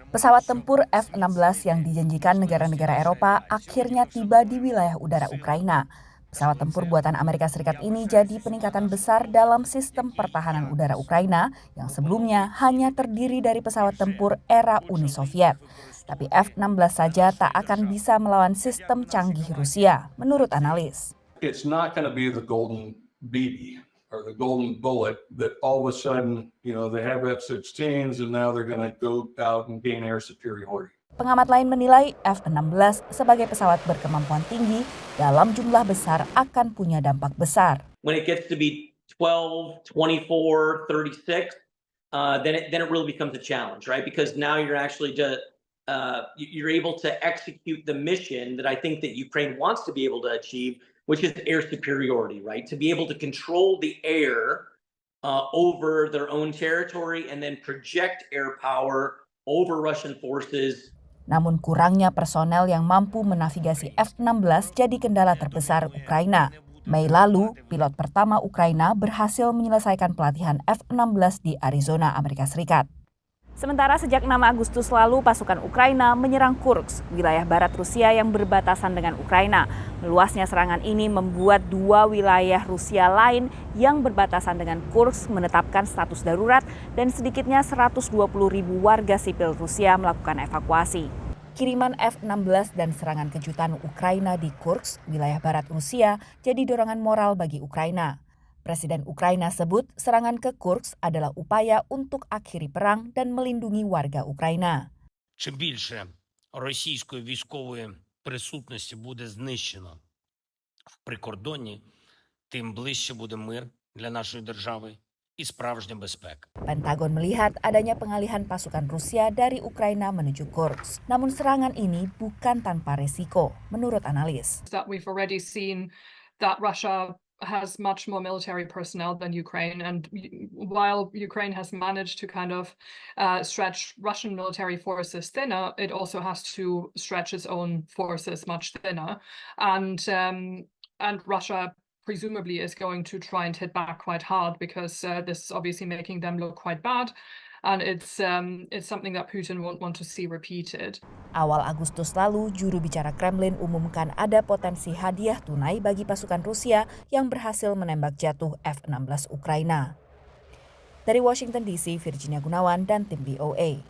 Pesawat tempur F-16 yang dijanjikan negara-negara Eropa akhirnya tiba di wilayah udara Ukraina. Pesawat tempur buatan Amerika Serikat ini jadi peningkatan besar dalam sistem pertahanan udara Ukraina yang sebelumnya hanya terdiri dari pesawat tempur era Uni Soviet. Tapi F-16 saja tak akan bisa melawan sistem canggih Rusia, menurut analis. It's not going to be the golden BB or the golden bullet that all of a sudden, they have F-16s and now they're going to go out and gain air superiority. Pengamat lain menilai F-16 sebagai pesawat berkemampuan tinggi dalam jumlah besar akan punya dampak besar. When it gets to be 12, 24, 36, then it really becomes a challenge, right? Because now you're actually you're able to execute the mission that I think that Ukraine wants to be able to achieve, which is air superiority, right? To be able to control the air over their own territory and then project air power over Russian forces. Namun kurangnya personel yang mampu menavigasi F-16 jadi kendala terbesar Ukraina. Mei lalu, pilot pertama Ukraina berhasil menyelesaikan pelatihan F-16 di Arizona, Amerika Serikat. Sementara sejak 6 Agustus lalu, pasukan Ukraina menyerang Kursk, wilayah barat Rusia yang berbatasan dengan Ukraina. Meluasnya serangan ini membuat dua wilayah Rusia lain yang berbatasan dengan Kursk menetapkan status darurat dan sedikitnya 120.000 warga sipil Rusia melakukan evakuasi. Kiriman F-16 dan serangan kejutan Ukraina di Kursk, wilayah barat Rusia, jadi dorongan moral bagi Ukraina. Presiden Ukraina sebut serangan ke Kursk adalah upaya untuk akhiri perang dan melindungi warga Ukraina. Чим більше російської військової присутності буде знищено в прикордонні, тим ближче буде мир для нашої держави і справжня безпека. Pentagon melihat adanya pengalihan pasukan Rusia dari Ukraina menuju Kursk. Namun serangan ini bukan tanpa resiko, menurut analis. That we've already seen that Russia has much more military personnel than Ukraine, and while Ukraine has managed to kind of stretch Russian military forces thinner, it also has to stretch its own forces much thinner, and Russia presumably is going to try and hit back quite hard because this is obviously making them look quite bad. And it's something that Putin won't want to see repeated. Awal Agustus lalu, juru bicara Kremlin umumkan ada potensi hadiah tunai bagi pasukan Rusia yang berhasil menembak jatuh F-16 Ukraina. Dari Washington DC, Virginia Gunawan dan tim VOA.